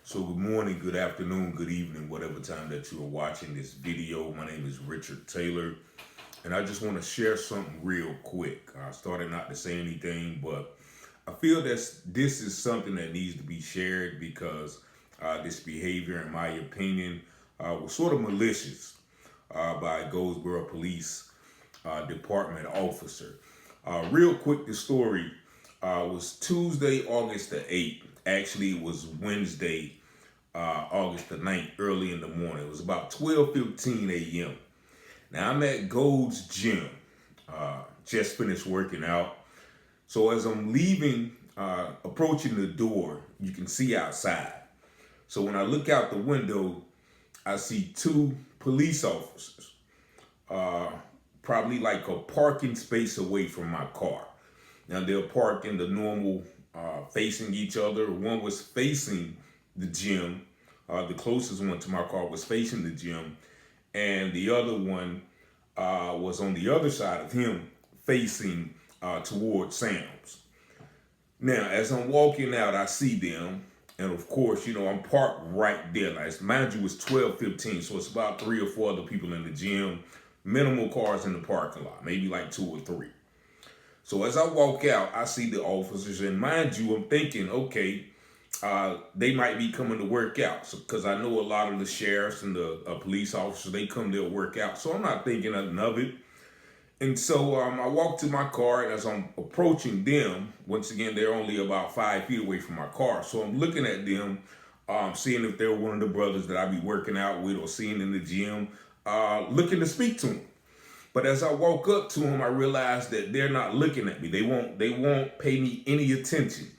So good morning, good afternoon, good evening, whatever time that you are watching this video. My name is Richard Taylor, and I just want to share something real quick. I started not to say anything, but I feel that this is something that needs to be shared because this behavior, in my opinion, was sort of malicious by a Goldsboro Police Department officer. Real quick, the story was Tuesday, August the 8th. Actually, it was Wednesday, August the 9th, early in the morning. It was about 12:15 a.m. Now, I'm at Gold's Gym, just finished working out. So as I'm leaving, approaching the door, you can see outside. So when I look out the window, I see two police officers, probably like a parking space away from my car. Now they're parked in the normal, facing each other. One was facing the gym. The closest one to my car was facing the gym, and the other one was on the other side of him, facing towards Sam's. Now, as I'm walking out, I see them, and of course, I'm parked right there. Now, mind you, it's 12:15, so it's about 3 or 4 other people in the gym. Minimal cars in the parking lot, maybe like 2 or 3. So as I walk out, I see the officers, and mind you, I'm thinking, okay, they might be coming to work out. So, because I know a lot of the sheriffs and the police officers, they come there to work out. So I'm not thinking nothing of it. And so I walk to my car, and as I'm approaching them, once again, they're only about 5 feet away from my car. So I'm looking at them, seeing if they're one of the brothers that I be working out with or seeing in the gym, looking to speak to them. But as I walk up to them, I realize that they're not looking at me. They won't pay me any attention.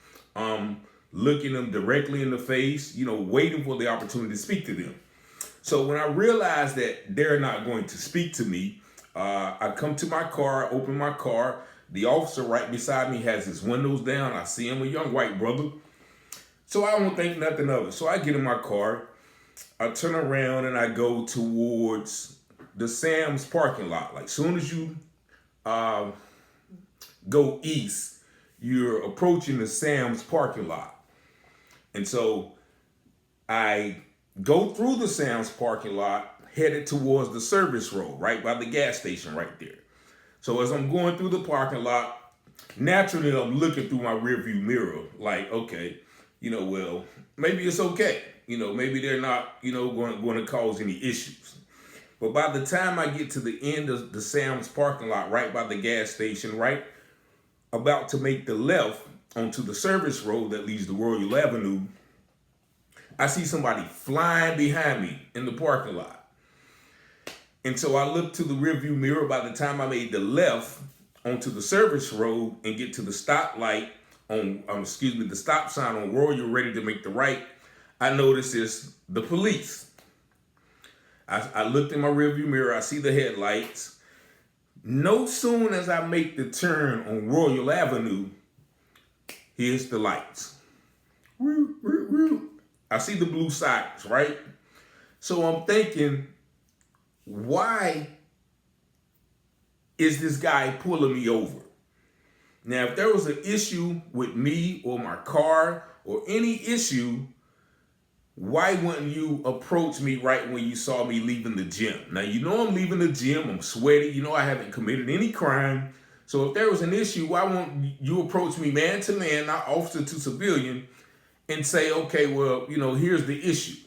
Looking them directly in the face, waiting for the opportunity to speak to them. So when I realize that they're not going to speak to me, I come to my car, open my car. The officer right beside me has his windows down. I see him, a young white brother. So I don't think nothing of it. So I get in my car, I turn around, and I go towards the Sam's parking lot. Like soon as you go east, you're approaching the Sam's parking lot. And so I go through the Sam's parking lot, headed towards the service road, right by the gas station right there. So as I'm going through the parking lot, naturally I'm looking through my rearview mirror, like, okay, well, maybe it's okay. Maybe they're not, going to cause any issues. But by the time I get to the end of the Sam's parking lot, right by the gas station, right about to make the left onto the service road that leads to Royal Avenue, I see somebody flying behind me in the parking lot. And so I look to the rearview mirror. By the time I made the left onto the service road and get to the stoplight the stop sign on Royal, ready to make the right, I notice it's the police. I looked in my rearview mirror. I see the headlights. No soon as I make the turn on Royal Avenue, here's the lights. I see the blue sirens, right? So I'm thinking, why is this guy pulling me over? Now, if there was an issue with me or my car or any issue, why wouldn't you approach me right when you saw me leaving the gym? Now, I'm leaving the gym. I'm sweaty. I haven't committed any crime. So if there was an issue, why won't you approach me man to man, not officer to civilian, and say, okay, well, here's the issue.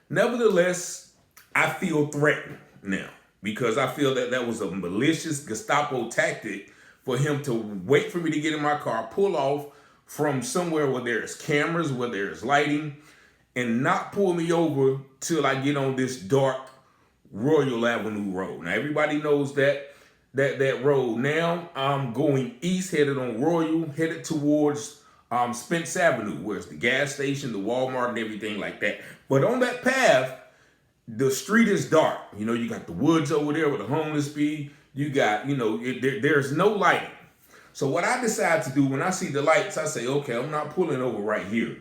Nevertheless, I feel threatened now because I feel that that was a malicious Gestapo tactic for him to wait for me to get in my car, pull off from somewhere where there's cameras, where there's lighting, and not pull me over till I get on this dark Royal Avenue road. Now, everybody knows that road. Now, I'm going east, headed on Royal, headed towards Spence Avenue, where it's the gas station, the Walmart, and everything like that. But on that path, the street is dark. You got the woods over there where the homeless be. You got, there's no lighting. So what I decide to do when I see the lights, I say, okay, I'm not pulling over right here.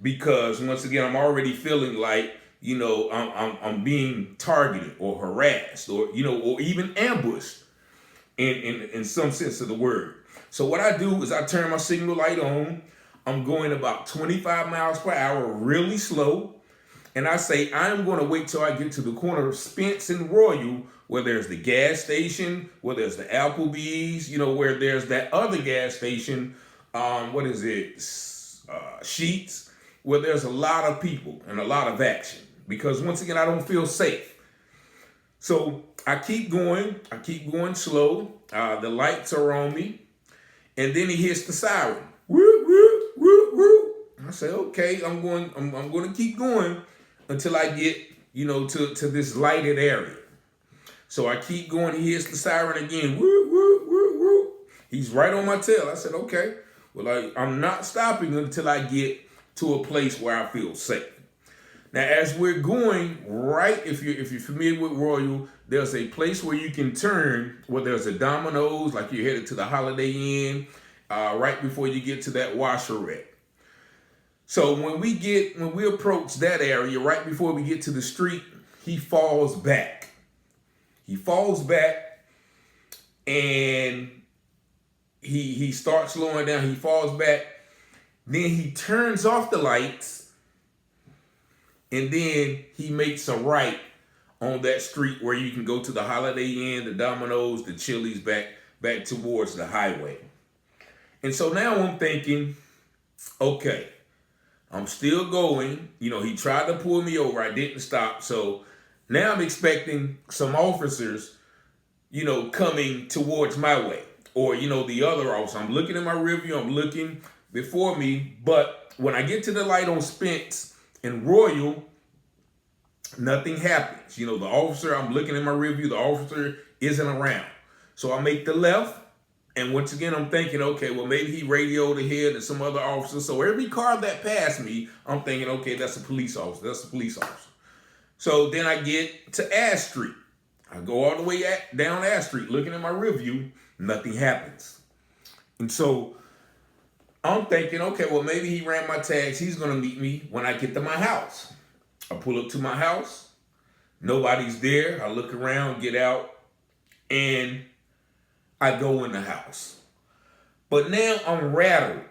Because once again, I'm already feeling like, I'm being targeted or harassed or even ambushed in some sense of the word. So what I do is I turn my signal light on. I'm going about 25 miles per hour, really slow. And I say, I'm going to wait till I get to the corner of Spence and Royal, where there's the gas station, where there's the Applebee's, where there's that other gas station, what is it, Sheets, where there's a lot of people and a lot of action. Because once again, I don't feel safe. So I keep going slow. The lights are on me. And then he hits the siren. Woo, woo, woo, woo. I say, okay, I'm going to keep going until I get, to this lighted area. So I keep going. He hits the siren again. Woo, woo, woo, woo. He's right on my tail. I said, okay, well, I'm not stopping until I get to a place where I feel safe. Now, as we're going right, if you're familiar with Royal, there's a place where you can turn, where there's a Domino's, like you're headed to the Holiday Inn, right before you get to that washerette. So when we approach that area, right before we get to the street, he falls back. He falls back, and he starts slowing down. He falls back. Then he turns off the lights, and then he makes a right on that street where you can go to the Holiday Inn, the Domino's, the Chili's, back towards the highway. And so now I'm thinking, okay, I'm still going. He tried to pull me over. I didn't stop. So now I'm expecting some officers, coming towards my way. Or, the other officer. I'm looking in my rear view. I'm looking before me. But when I get to the light on Spence and Royal, nothing happens. The officer, I'm looking in my rear view. The officer isn't around. So I make the left. And once again, I'm thinking, okay, well, maybe he radioed ahead to some other officer. So every car that passed me, I'm thinking, okay, that's a police officer. That's a police officer. So then I get to Ash Street. I go all the way down Ash Street, looking at my rear view. Nothing happens. And so I'm thinking, okay, well, maybe he ran my tags. He's going to meet me when I get to my house. I pull up to my house. Nobody's there. I look around, get out, and I go in the house. But now I'm rattled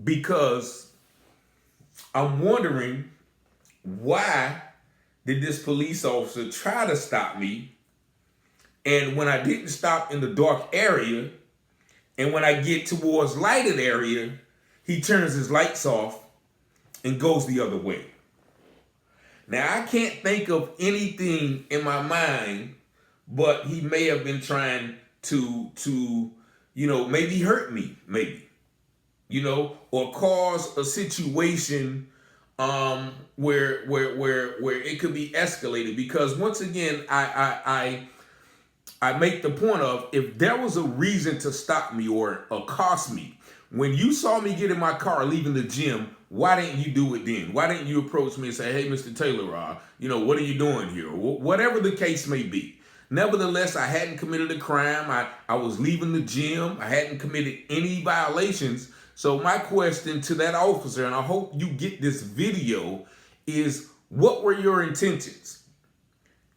because I'm wondering, why did this police officer try to stop me? And when I didn't stop in the dark area, and when I get towards lighted area, he turns his lights off and goes the other way. Now, I can't think of anything in my mind, but he may have been trying to maybe hurt me, or cause a situation where it could be escalated. Because once again, I make the point of, if there was a reason to stop me or accost me, when you saw me get in my car leaving the gym, why didn't you do it then? Why didn't you approach me and say, hey, Mr. Taylor, what are you doing here? Whatever the case may be. Nevertheless, I hadn't committed a crime. I was leaving the gym. I hadn't committed any violations. So my question to that officer, and I hope you get this video, is what were your intentions?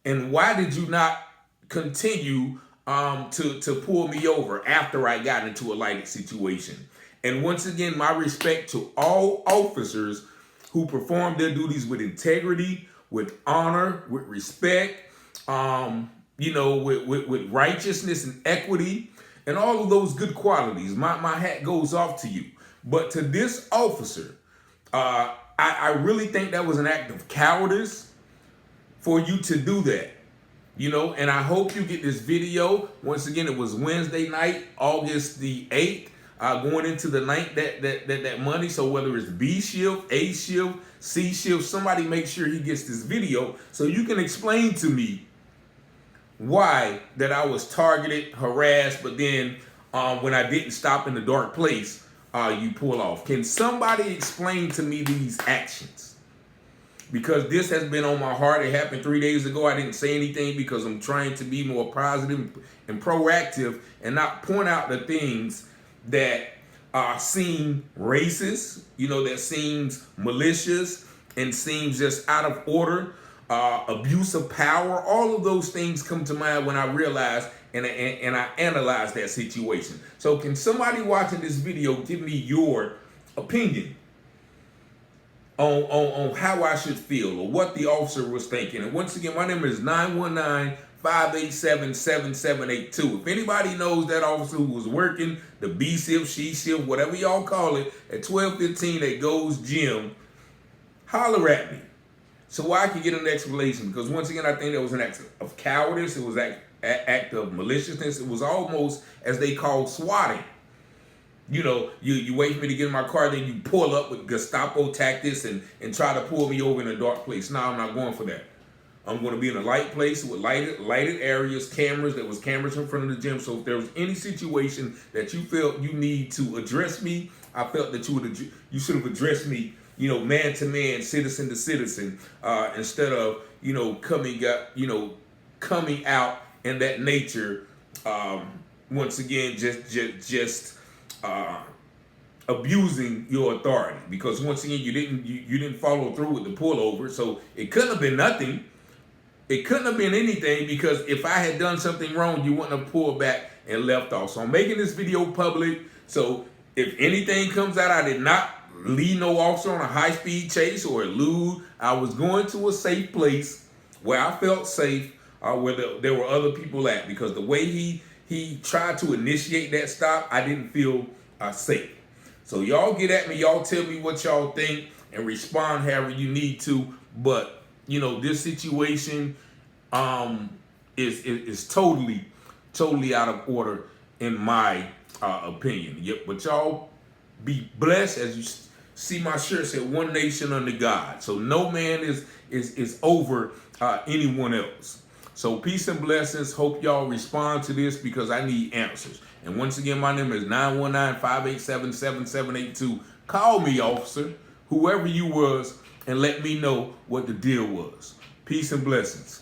And why did you not continue to pull me over after I got into a lighted situation? And once again, my respect to all officers who perform their duties with integrity, with honor, with respect, with righteousness and equity, and all of those good qualities. My hat goes off to you. But to this officer, I really think that was an act of cowardice for you to do that. And I hope you get this video. Once again, it was Wednesday night, August the 8th, going into the night that Monday. So whether it's B shift, A shift, C shift, somebody make sure he gets this video so you can explain to me why that I was targeted, harassed, but then when I didn't stop in the dark place, you pull off. Can somebody explain to me these actions? Because this has been on my heart. It happened 3 days ago. I didn't say anything because I'm trying to be more positive and proactive and not point out the things that seem racist, that seems malicious and seems just out of order. Abuse of power, all of those things come to mind when I realize and I analyze that situation. So can somebody watching this video give me your opinion on how I should feel or what the officer was thinking. And once again, my number is 919-587-7782. If anybody knows that officer who was working the B shift, she shift, whatever y'all call it, at 12:15 at Gold's Gym, holler at me so I can get an explanation. Because once again, I think that was an act of cowardice. It was an act of maliciousness. It was almost, as they call, swatting. You know, you wait for me to get in my car, then you pull up with Gestapo tactics and try to pull me over in a dark place. No, I'm not going for that. I'm going to be in a light place with lighted areas, cameras. There was cameras in front of the gym. So if there was any situation that you felt you need to address me, I felt that you should have addressed me, you know, man to man, citizen to citizen, instead of, you know, coming out in that nature. Once again, just abusing your authority, because once again you didn't follow through with the pullover. So it couldn't have been nothing. It couldn't have been anything, because if I had done something wrong, you wouldn't have pulled back and left off. So I'm making this video public. So if anything comes out, I did not lead no officer on a high-speed chase or elude. I was going to a safe place where I felt safe, where there were other people at, because the way he tried to initiate that stop, I didn't feel safe. So y'all get at me, y'all tell me what y'all think and respond however you need to. But you know, this situation is totally out of order in my opinion. Yep. But y'all be blessed. As you see, my shirt said "One Nation Under God." So no man is over anyone else. So peace and blessings. Hope y'all respond to this, because I need answers. And once again, my number is 919-587-7782. Call me, officer, whoever you was, and let me know what the deal was. Peace and blessings.